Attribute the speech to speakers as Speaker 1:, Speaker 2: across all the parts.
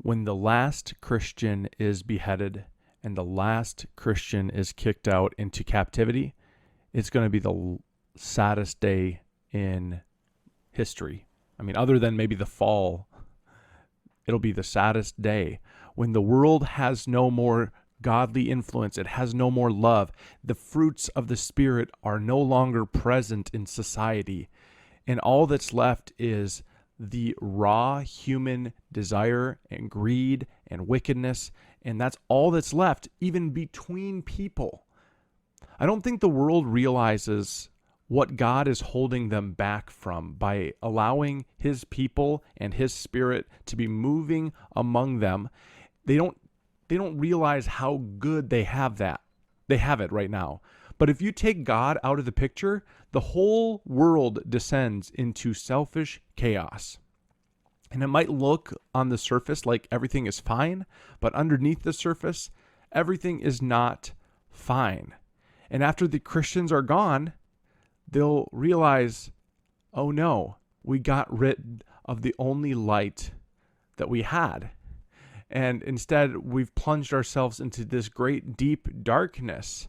Speaker 1: when the last Christian is beheaded and the last Christian is kicked out into captivity, it's going to be the saddest day in history. I mean, other than maybe the fall, it'll be the saddest day when the world has no more godly influence. It has no more love. The fruits of the Spirit are no longer present in society. And all that's left is the raw human desire and greed and wickedness. And that's all that's left, even between people. I don't think the world realizes what God is holding them back from by allowing his people and his Spirit to be moving among them. They don't realize how good they have that. They have it right now. But if you take God out of the picture, the whole world descends into selfish chaos. And it might look on the surface like everything is fine, but underneath the surface, everything is not fine. And after the Christians are gone, they'll realize, oh no, we got rid of the only light that we had. And instead, we've plunged ourselves into this great deep darkness.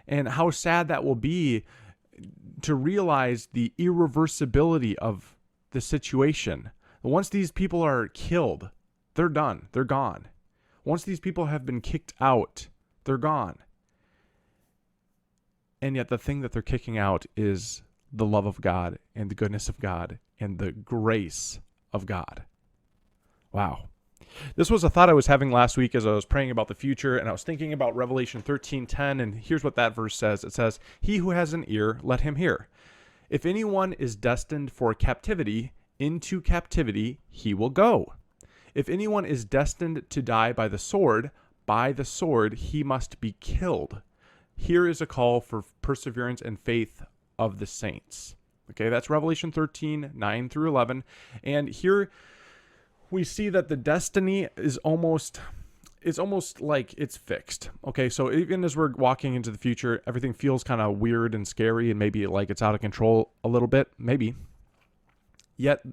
Speaker 1: And how sad that will be to realize the irreversibility of the situation. Once these people are killed, they're done. They're gone. Once these people have been kicked out, they're gone. And yet the thing that they're kicking out is the love of God and the goodness of God and the grace of God. Wow. This was a thought I was having last week as I was praying about the future, and I was thinking about Revelation 13:10, and here's what that verse says. It says, "He who has an ear, let him hear. If anyone is destined for captivity, into captivity he will go. If anyone is destined to die by the sword he must be killed. Here is a call for perseverance and faith of the saints." Okay, that's Revelation 13:9-11. And here we see that the destiny is almost like it's fixed. Okay, so even as we're walking into the future, everything feels kind of weird and scary and maybe like it's out of control a little bit, maybe. Yet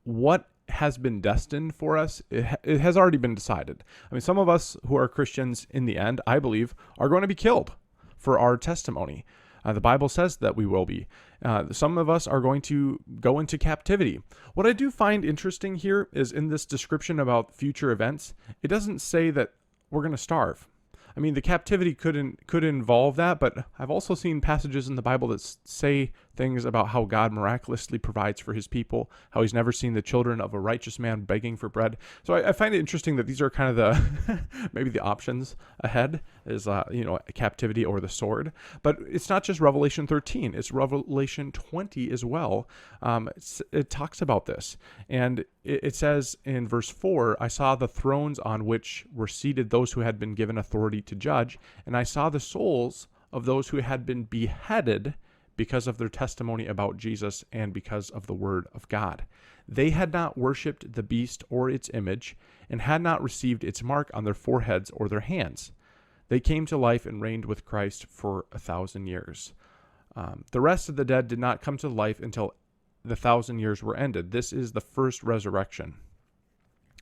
Speaker 1: what has been destined for us, it has already been decided. I mean, some of us who are Christians in the end, I believe, are going to be killed for our testimony. The Bible says that we will be. Some of us are going to go into captivity. What I do find interesting here is in this description about future events, it doesn't say that we're going to starve. I mean, the captivity could involve that, but I've also seen passages in the Bible that say things about how God miraculously provides for his people, how he's never seen the children of a righteous man begging for bread. So I find it interesting that these are kind of the maybe the options ahead is captivity or the sword. But it's not just Revelation 13; it's Revelation 20 as well. It talks about this, and it says in verse 4, "I saw the thrones on which were seated those who had been given authority to judge, and I saw the souls of those who had been beheaded because of their testimony about Jesus and because of the word of God. They had not worshipped the beast or its image, and had not received its mark on their foreheads or their hands. They came to life and reigned with Christ for 1,000 years." The rest of the dead did not come to life until the 1,000 years were ended. This is the first resurrection.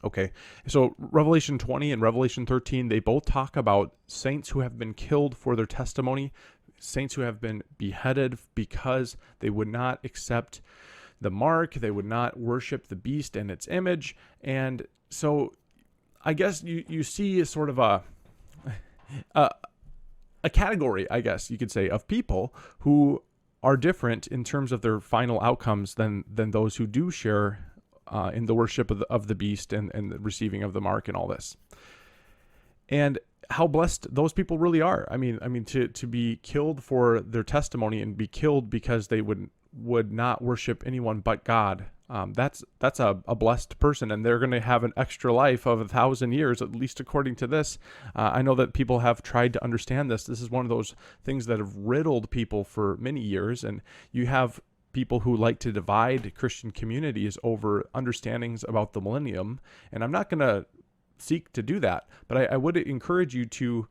Speaker 1: Okay, so Revelation 20 and Revelation 13, they both talk about saints who have been killed for their testimony, saints who have been beheaded because they would not accept the mark, they would not worship the beast and its image. And so I guess you see sort of a category, I guess you could say, of people who are different in terms of their final outcomes than those who do share in the worship of the beast and the receiving of the mark and all this. And how blessed those people really are. I mean, to be killed for their testimony and be killed because they would not worship anyone but God. That's a blessed person, and they're going to have an extra life of 1,000 years, at least according to this. I know that people have tried to understand this. This is one of those things that have riddled people for many years, and you have people who like to divide Christian communities over understandings about the millennium, and I'm not going to seek to do that, but I would encourage you to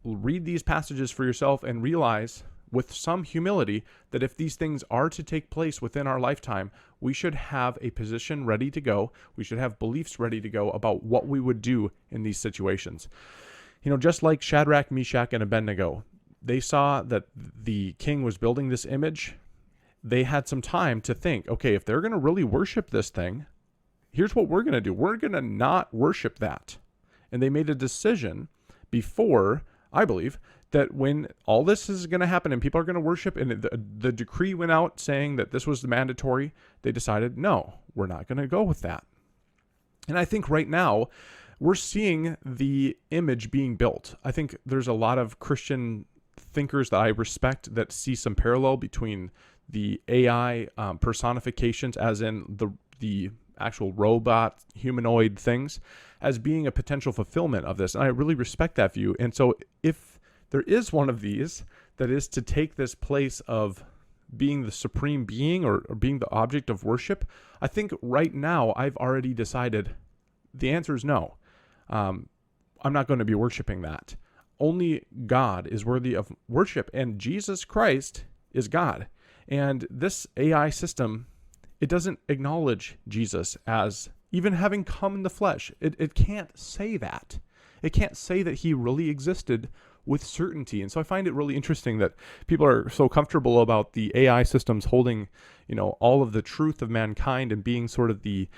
Speaker 1: read these passages for yourself and realize with some humility that if these things are to take place within our lifetime, we should have a position ready to go. We should have beliefs ready to go about what we would do in these situations. Just like Shadrach, Meshach, and Abednego, they saw that the king was building this image. They had some time to think, okay, if they're going to really worship this thing, here's what we're going to do. We're going to not worship that. And they made a decision before, I believe, that when all this is going to happen and people are going to worship, and the decree went out saying that this was mandatory, they decided, no, we're not going to go with that. And I think right now we're seeing the image being built. I think there's a lot of Christian thinkers that I respect that see some parallel between the AI personifications, as in the actual robot humanoid things, as being a potential fulfillment of this. And I really respect that view. And so if there is one of these that is to take this place of being the supreme being or being the object of worship, I think right now I've already decided the answer is no. I'm not going to be worshiping that. Only God is worthy of worship, and Jesus Christ is God. And this AI system, it doesn't acknowledge Jesus as even having come in the flesh. It can't say that. It can't say that he really existed with certainty. And so I find it really interesting that people are so comfortable about the AI systems holding, all of the truth of mankind and being sort of the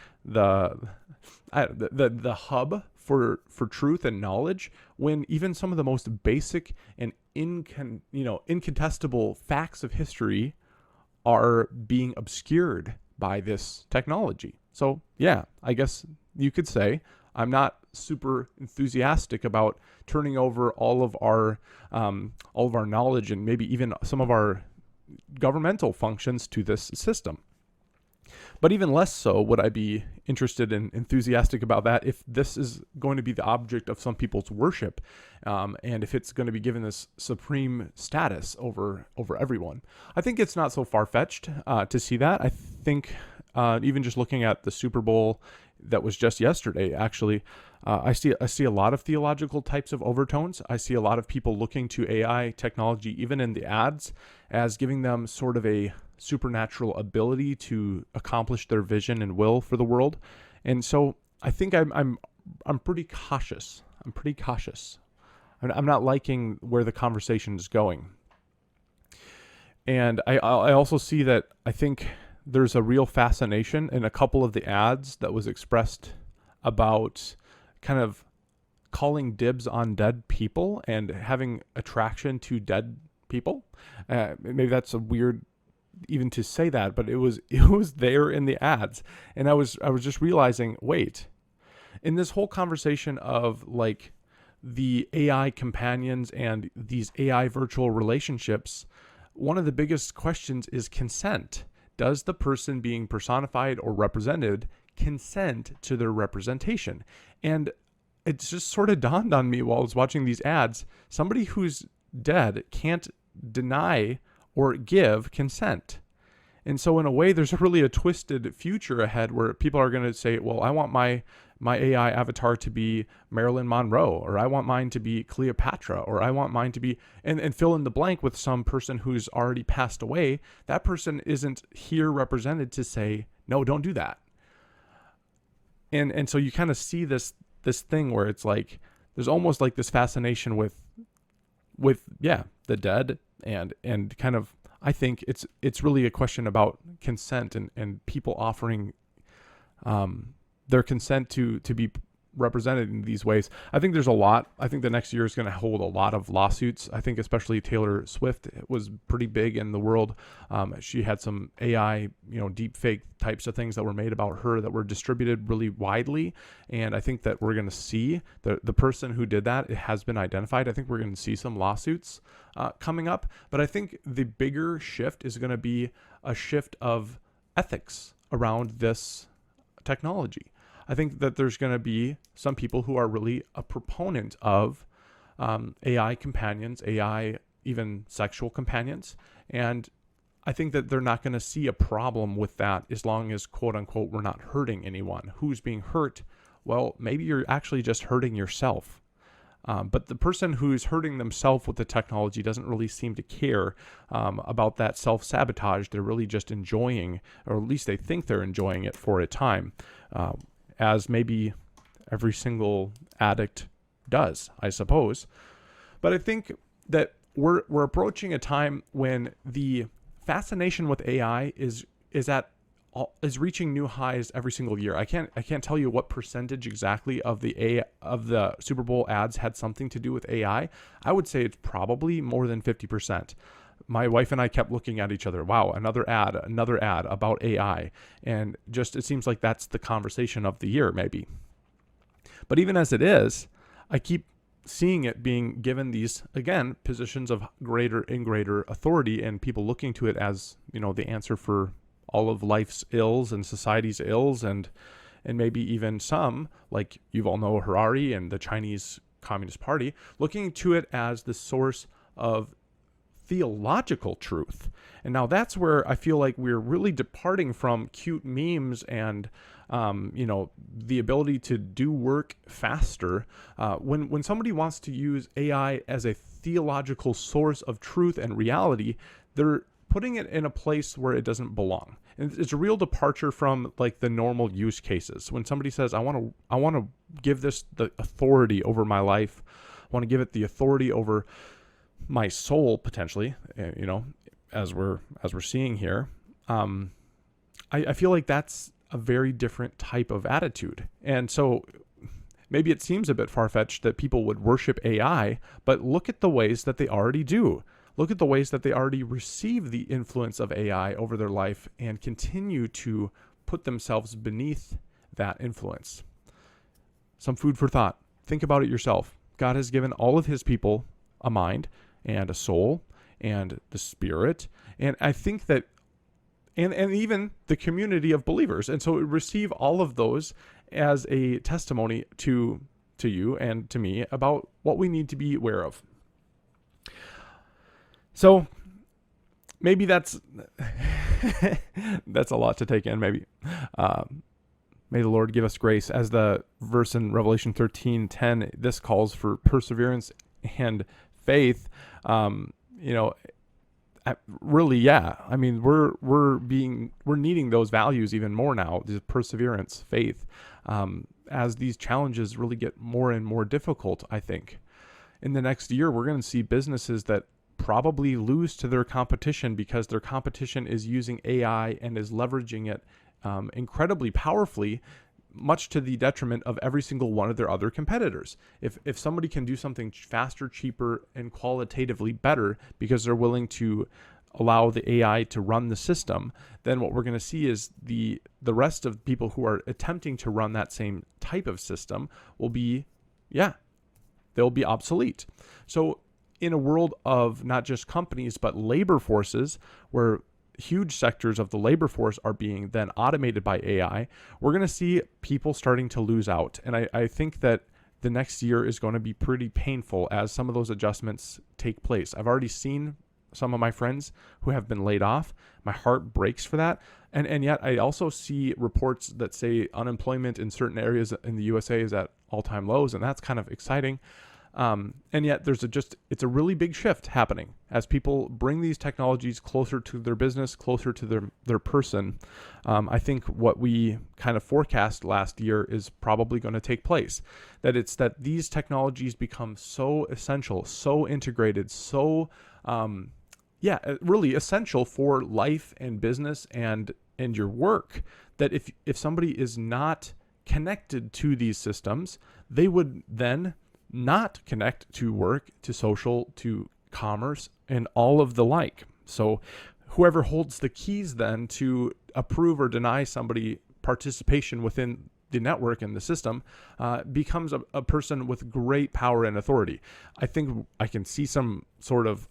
Speaker 1: hub for truth and knowledge, when even some of the most basic and incontestable facts of history are being obscured by this technology. So yeah, I guess you could say I'm not super enthusiastic about turning over all of our knowledge and maybe even some of our governmental functions to this system. But even less so would I be interested and enthusiastic about that if this is going to be the object of some people's worship, and if it's going to be given this supreme status over everyone. I think it's not so far-fetched to see that. I think even just looking at the Super Bowl that was just yesterday, actually, I see a lot of theological types of overtones. I see a lot of people looking to AI technology, even in the ads, as giving them sort of a supernatural ability to accomplish their vision and will for the world. And so I think I'm pretty cautious. I'm not liking where the conversation is going. And I also see that I think there's a real fascination in a couple of the ads that was expressed about kind of calling dibs on dead people and having attraction to dead people. Maybe that's a weird even to say that, but it was there in the ads. And I was just realizing, wait, in this whole conversation of like the AI companions and these AI virtual relationships, one of the biggest questions is consent. Does the person being personified or represented consent to their representation? And it just sort of dawned on me while I was watching these ads, somebody who's dead can't deny or give consent. And so in a way, there's really a twisted future ahead where people are going to say, well, I want my AI avatar to be Marilyn Monroe, or I want mine to be Cleopatra, or I want mine to be, and fill in the blank with some person who's already passed away. That person isn't here represented to say, no, don't do that. And so you kind of see this thing where it's like, there's almost like this fascination with the dead, and kind of, I think it's really a question about consent and people offering their consent to be represented in these ways. I think there's a lot. I think the next year is going to hold a lot of lawsuits. I think especially Taylor Swift was pretty big in the world. She had some AI, deep fake types of things that were made about her that were distributed really widely. And I think that we're going to see the person who did that, it has been identified. I think we're going to see some lawsuits coming up. But I think the bigger shift is going to be a shift of ethics around this technology. I think that there's going to be some people who are really a proponent of AI companions, AI, even sexual companions. And I think that they're not going to see a problem with that as long as, quote unquote, we're not hurting anyone. Who's being hurt? Well, maybe you're actually just hurting yourself. But the person who's hurting themselves with the technology doesn't really seem to care about that self-sabotage. They're really just enjoying, or at least they think they're enjoying it for a time, as maybe every single addict does, I suppose. But I think that we're approaching a time when the fascination with AI is reaching new highs every single year. I can't tell you what percentage exactly of the Super Bowl ads had something to do with AI. I would say it's probably more than 50%. My wife and I kept looking at each other. Wow, another ad about AI. And just, it seems like that's the conversation of the year, maybe. But even as it is, I keep seeing it being given these, again, positions of greater and greater authority, and people looking to it as, the answer for all of life's ills and society's ills, and maybe even some, like you all know Harari and the Chinese Communist Party, looking to it as the source of theological truth. And now that's where I feel like we're really departing from cute memes and the ability to do work faster. When somebody wants to use AI as a theological source of truth and reality, they're putting it in a place where it doesn't belong. And it's a real departure from like the normal use cases. When somebody says, I want to give this the authority over my life, I want to give it the authority over my soul, potentially, as we're seeing here, I feel like that's a very different type of attitude. And so maybe it seems a bit far-fetched that people would worship AI, but look at the ways that they already do. Look at the ways that they already receive the influence of AI over their life and continue to put themselves beneath that influence. Some food for thought. Think about it yourself. God has given all of his people a mind and a soul and the spirit. And I think that, and even the community of believers. And so receive all of those as a testimony to you and to me about what we need to be aware of. So maybe that's a lot to take in, maybe. May the Lord give us grace. As the verse in Revelation 13:10, this calls for perseverance and faith. Really, yeah. I mean, we're needing those values even more now. The perseverance, faith, as these challenges really get more and more difficult. I think in the next year we're going to see businesses that probably lose to their competition because their competition is using AI and is leveraging it incredibly powerfully, much to the detriment of every single one of their other competitors. If somebody can do something faster, cheaper, and qualitatively better because they're willing to allow the AI to run the system, then what we're going to see is the rest of people who are attempting to run that same type of system will be, they'll be obsolete. So in a world of not just companies, but labor forces, where huge sectors of the labor force are being then automated by AI, we're going to see people starting to lose out. And I think that the next year is going to be pretty painful as some of those adjustments take place. I've already seen some of my friends who have been laid off. My heart breaks for that. And yet I also see reports that say unemployment in certain areas in the USA is at all-time lows, and that's kind of exciting. And yet it's a really big shift happening as people bring these technologies closer to their business, closer to their person. I think what we kind of forecast last year is probably going to take place, that these technologies become so essential, so integrated, so, really essential for life and business and your work, that if somebody is not connected to these systems, they would then not connect to work, to social, to commerce, and all of the like. So whoever holds the keys then to approve or deny somebody participation within the network and the system becomes a person with great power and authority. I think I can see some sort of,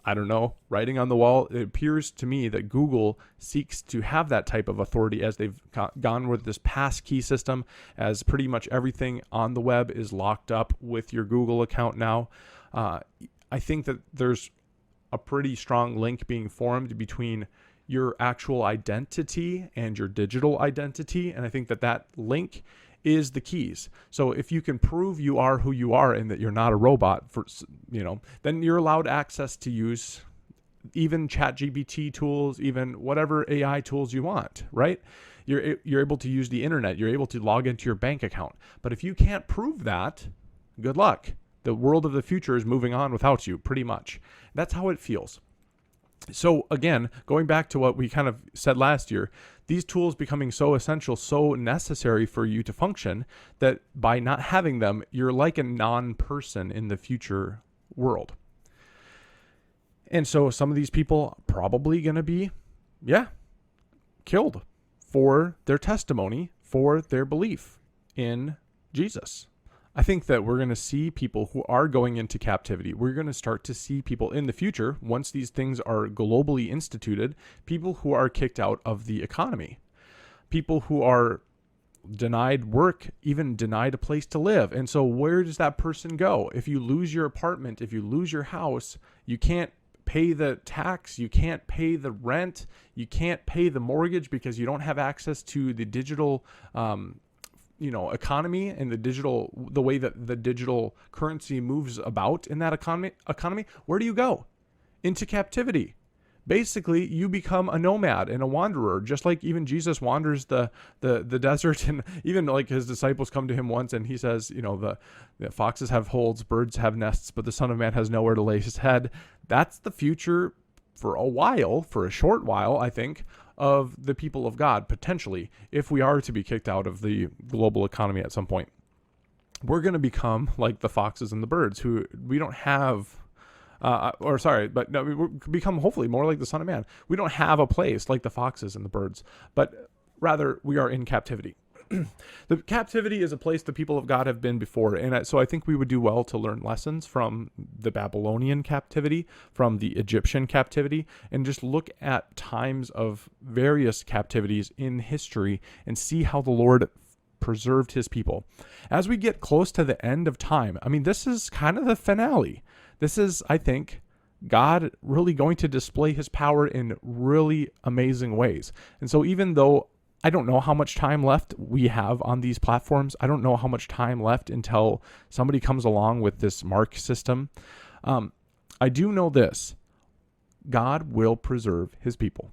Speaker 1: writing on the wall. It appears to me that Google seeks to have that type of authority as they've gone with this pass key system, as pretty much everything on the web is locked up with your Google account now. I think that there's a pretty strong link being formed between your actual identity and your digital identity. And I think that link is the keys. So if you can prove you are who you are and that you're not a robot, then you're allowed access to use even ChatGPT tools, even whatever AI tools you want, right? You're able to use the internet. You're able to log into your bank account. But if you can't prove that, good luck. The world of the future is moving on without you, pretty much. That's how it feels. So again, going back to what we kind of said last year, these tools becoming so essential, so necessary for you to function, that by not having them, you're like a non-person in the future world. And so some of these people are probably going to be, killed for their testimony, for their belief in Jesus. I think that we're going to see people who are going into captivity. We're going to start to see people in the future, once these things are globally instituted, people who are kicked out of the economy, people who are denied work, even denied a place to live. And so where does that person go? If you lose your apartment, if you lose your house, you can't pay the tax, you can't pay the rent, you can't pay the mortgage because you don't have access to the digital economy and the way that the digital currency moves about in that economy. Where do you go? Into captivity. Basically, you become a nomad and a wanderer, just like even Jesus wanders the desert, and even like his disciples come to him once and he says, the foxes have holes, birds have nests, but the Son of Man has nowhere to lay his head. That's the future for a short while, I think, of the people of God, potentially, if we are to be kicked out of the global economy at some point. We're going to become like the foxes and the birds, who we don't have, we become hopefully more like the Son of Man. We don't have a place like the foxes and the birds, but rather we are in captivity. The captivity is a place the people of God have been before. And so I think we would do well to learn lessons from the Babylonian captivity, from the Egyptian captivity, and just look at times of various captivities in history and see how the Lord preserved his people. As we get close to the end of time, this is kind of the finale. This is, I think, God really going to display his power in really amazing ways. And so even though I don't know how much time left we have on these platforms, I don't know how much time left until somebody comes along with this mark system, I do know this: God will preserve his people.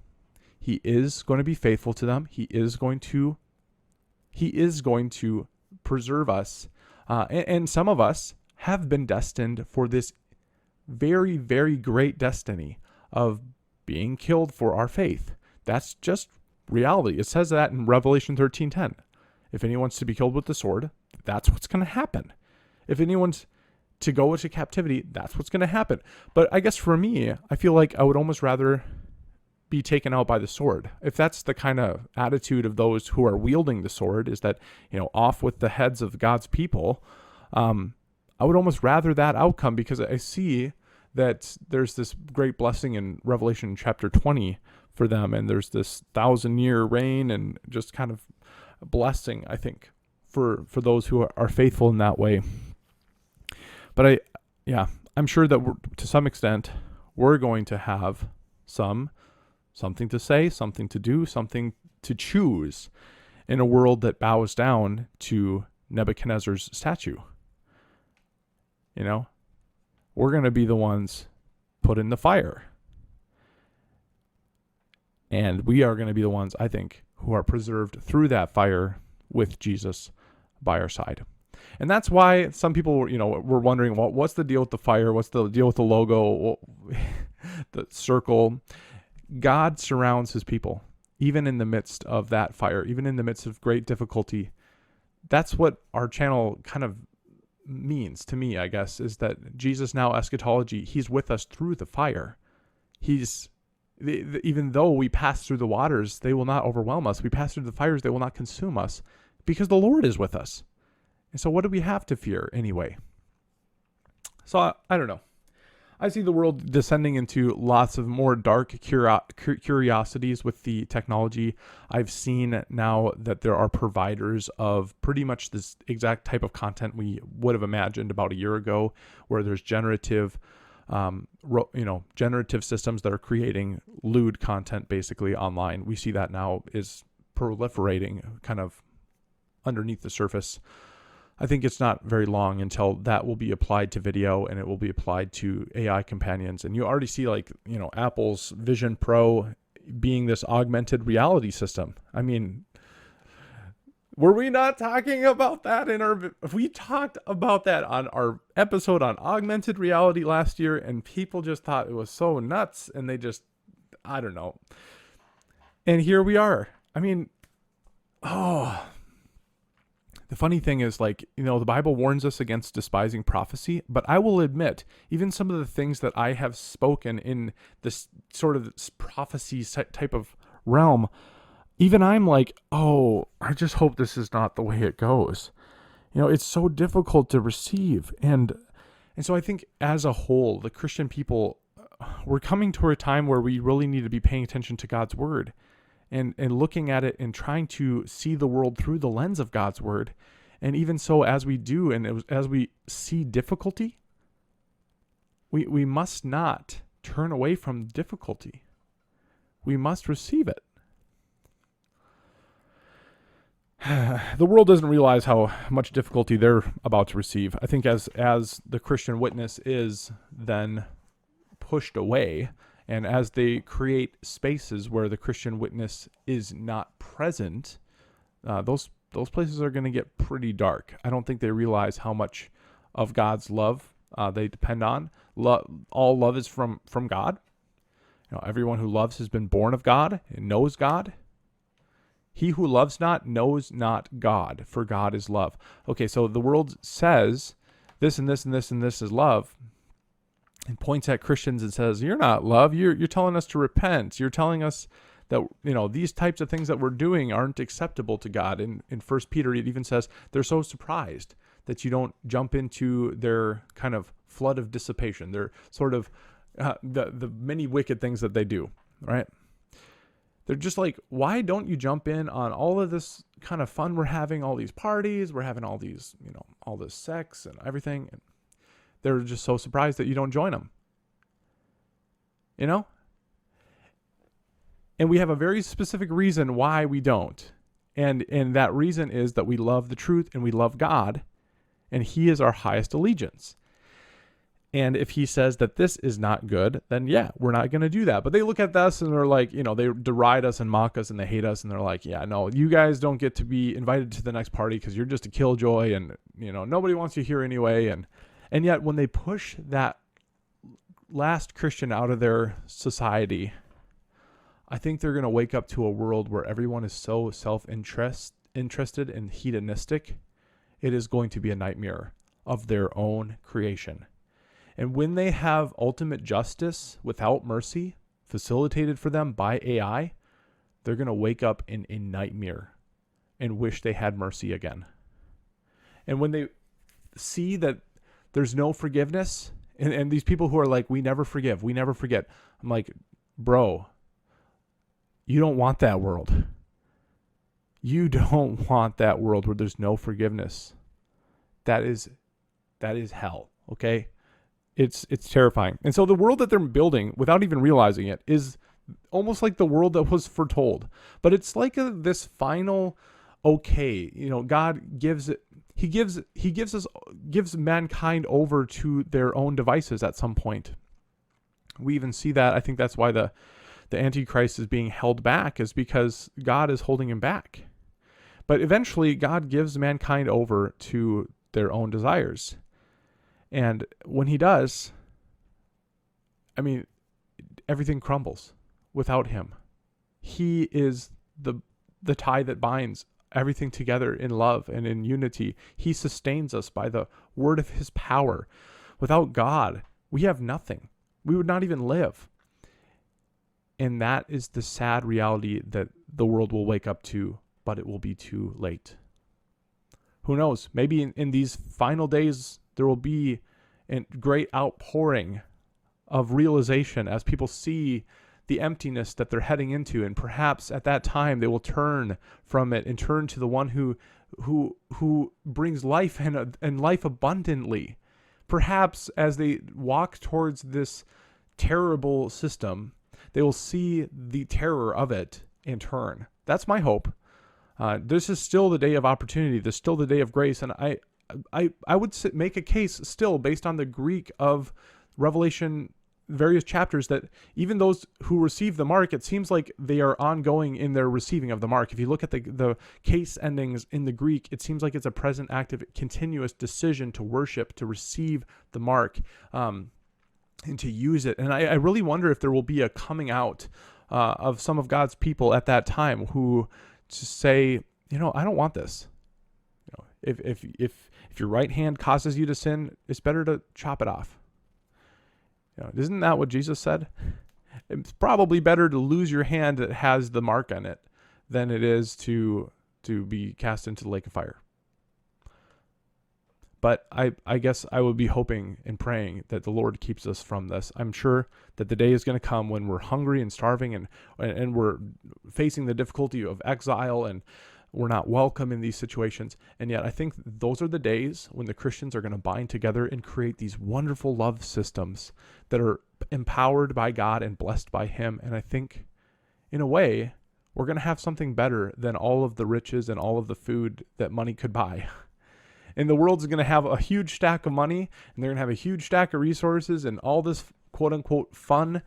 Speaker 1: He is going to be faithful to them. He is going to preserve us. And some of us have been destined for this very, very great destiny of being killed for our faith. That's just reality. It says that in Revelation 13:10. If anyone's to be killed with the sword, that's what's going to happen. If anyone's to go into captivity, that's what's going to happen. But I guess for me, I feel like I would almost rather be taken out by the sword. If that's the kind of attitude of those who are wielding the sword, is that, off with the heads of God's people, I would almost rather that outcome, because I see that there's this great blessing in Revelation chapter 20 for them, and there's this 1,000-year reign and just kind of a blessing, I think, for those who are faithful in that way. But I'm sure that to some extent we're going to have something to say, something to do, something to choose in a world that bows down to Nebuchadnezzar's statue. We're going to be the ones put in the fire. And we are going to be the ones, I think, who are preserved through that fire with Jesus by our side. And that's why some people were wondering, well, what's the deal with the fire? What's the deal with the logo, the circle? God surrounds his people, even in the midst of that fire, even in the midst of great difficulty. That's what our channel kind of means to me, I guess, is that Jesus Now eschatology, he's with us through the fire. Even though we pass through the waters, they will not overwhelm us. We pass through the fires, they will not consume us, because the Lord is with us. And so what do we have to fear anyway? So I don't know. I see the world descending into lots of more dark curiosities with the technology. I've seen now that there are providers of pretty much this exact type of content we would have imagined about a year ago, where there's generative systems that are creating lewd content basically online. We see that now is proliferating kind of underneath the surface. I think it's not very long until that will be applied to video and it will be applied to AI companions. And you already see Apple's Vision Pro being this augmented reality system. I mean, were we not talking about that we talked about that on our episode on augmented reality last year, and people just thought it was so nuts, and I don't know. And here we are. I mean, the funny thing is, the Bible warns us against despising prophecy, but I will admit, even some of the things that I have spoken in this sort of prophecy type of realm, even I'm like, oh, I just hope this is not the way it goes. It's so difficult to receive. And so I think as a whole, the Christian people, we're coming to a time where we really need to be paying attention to God's word and looking at it and trying to see the world through the lens of God's word. And even so, as we do, and as we see difficulty, we must not turn away from difficulty. We must receive it. The world doesn't realize how much difficulty they're about to receive. I think as the Christian witness is then pushed away, and as they create spaces where the Christian witness is not present, those places are going to get pretty dark. I don't think they realize how much of God's love they depend on. All love is from God. Everyone who loves has been born of God and knows God. He who loves not knows not God, for God is love. Okay, so the world says this and this and this and this is love, and points at Christians and says, you're not love. You're telling us to repent. You're telling us that, these types of things that we're doing aren't acceptable to God. In 1 Peter, it even says they're so surprised that you don't jump into their kind of flood of dissipation. They're sort of the many wicked things that they do, right? They're just like, why don't you jump in on all of this kind of fun we're having, all these parties, we're having all these, all this sex and everything. And they're just so surprised that you don't join them. And we have a very specific reason why we don't. And that reason is that we love the truth and we love God, and He is our highest allegiance. And if He says that this is not good, then yeah, we're not going to do that. But they look at us and they're like, they deride us and mock us and they hate us. And they're like, yeah, no, you guys don't get to be invited to the next party because you're just a killjoy and, nobody wants you here anyway. And yet when they push that last Christian out of their society, I think they're going to wake up to a world where everyone is so interested and hedonistic. It is going to be a nightmare of their own creation. And when they have ultimate justice without mercy facilitated for them by AI, they're going to wake up in a nightmare and wish they had mercy again. And when they see that there's no forgiveness, and these people who are like, we never forgive, we never forget. I'm like, bro, you don't want that world. You don't want that world where there's no forgiveness. That is hell, okay? It's terrifying. And so the world that they're building, without even realizing it, is almost like the world that was foretold. But it's like this final okay. God gives it. He gives mankind over to their own devices at some point. We even see that. I think that's why the Antichrist is being held back, is because God is holding him back. But eventually, God gives mankind over to their own desires. And when He does, everything crumbles without Him. He is the tie that binds everything together in love and in unity. He sustains us by the word of His power. Without God, we have nothing. We would not even live. And that is the sad reality that the world will wake up to, but it will be too late. Who knows? Maybe in these final days, there will be a great outpouring of realization as people see the emptiness that they're heading into. And perhaps at that time, they will turn from it and turn to the one who brings life and life abundantly. Perhaps as they walk towards this terrible system, they will see the terror of it and turn. That's my hope. This is still the day of opportunity. This is still the day of grace. And I would make a case still based on the Greek of Revelation, various chapters, that even those who receive the mark, it seems like they are ongoing in their receiving of the mark. If you look at the case endings in the Greek, it seems like it's a present active continuous decision to worship, to receive the mark, and to use it. And I really wonder if there will be a coming out of some of God's people at that time who just say, I don't want this. If your right hand causes you to sin, it's better to chop it off. Isn't that what Jesus said? It's probably better to lose your hand that has the mark on it than it is to be cast into the lake of fire. But I guess I would be hoping and praying that the Lord keeps us from this. I'm sure that the day is going to come when we're hungry and starving and we're facing the difficulty of exile and we're not welcome in these situations. And yet I think those are the days when the Christians are going to bind together and create these wonderful love systems that are empowered by God and blessed by Him. And I think, in a way, we're going to have something better than all of the riches and all of the food that money could buy. And the world's going to have a huge stack of money, and they're going to have a huge stack of resources and all this quote-unquote fun,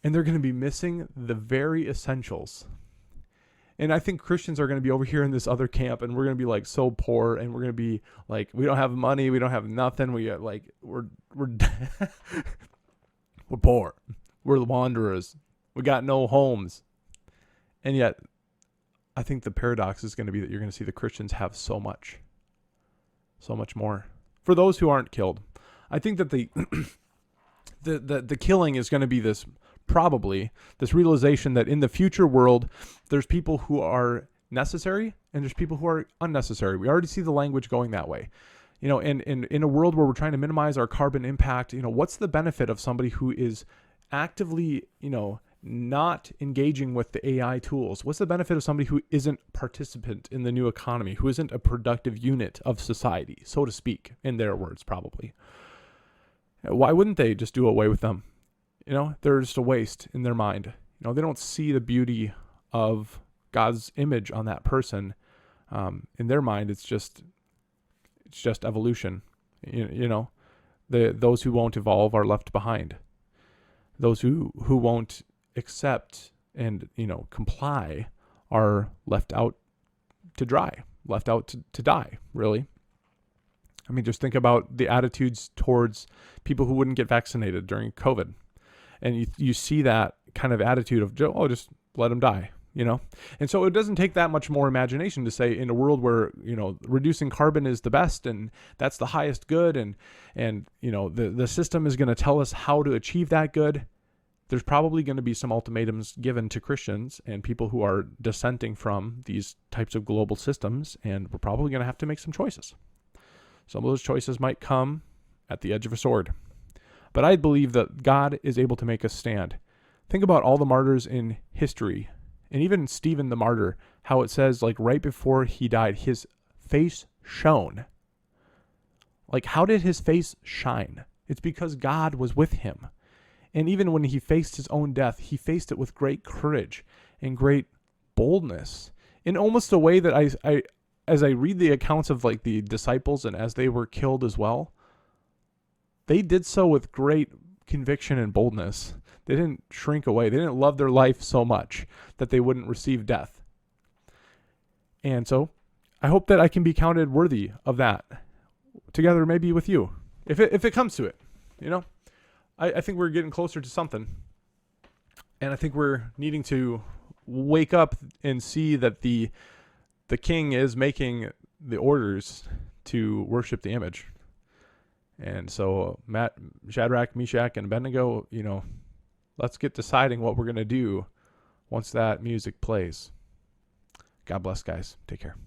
Speaker 1: and they're going to be missing the very essentials. And I think Christians are going to be over here in this other camp, and we're going to be like so poor, and we're going to be like, we don't have money, we don't have nothing, we're we're poor, we're the wanderers, we got no homes. And yet, I think the paradox is going to be that you're going to see the Christians have so much more. For those who aren't killed, I think that the killing is going to be this realization that in the future world, there's people who are necessary and there's people who are unnecessary. We already see the language going that way. And in a world where we're trying to minimize our carbon impact, what's the benefit of somebody who is actively, not engaging with the AI tools? What's the benefit of somebody who isn't participant in the new economy, who isn't a productive unit of society, so to speak, in their words, probably? Why wouldn't they just do away with them? They're just a waste in their mind. They don't see the beauty of God's image on that person. In their mind, it's just evolution. Those who won't evolve are left behind. Those who won't accept and comply are left out to dry, left out to die, really. I mean, just think about the attitudes towards people who wouldn't get vaccinated during COVID. And you see that kind of attitude of, just let them die, And so it doesn't take that much more imagination to say, in a world where, reducing carbon is the best and that's the highest good, and the system is going to tell us how to achieve that good, there's probably going to be some ultimatums given to Christians and people who are dissenting from these types of global systems, and we're probably going to have to make some choices. Some of those choices might come at the edge of a sword. But I believe that God is able to make us stand. Think about all the martyrs in history, and even Stephen the martyr, how it says, right before he died, his face shone. How did his face shine? It's because God was with him. And even when he faced his own death, he faced it with great courage and great boldness, in almost a way that as I read the accounts of the disciples and as they were killed as well, they did so with great conviction and boldness. They didn't shrink away. They didn't love their life so much that they wouldn't receive death. And so I hope that I can be counted worthy of that, together maybe with you, if it comes to it. I think we're getting closer to something. And I think we're needing to wake up and see that the king is making the orders to worship the image. And so Shadrach, Meshach, and Abednego, let's get deciding what we're going to do once that music plays. God bless, guys. Take care.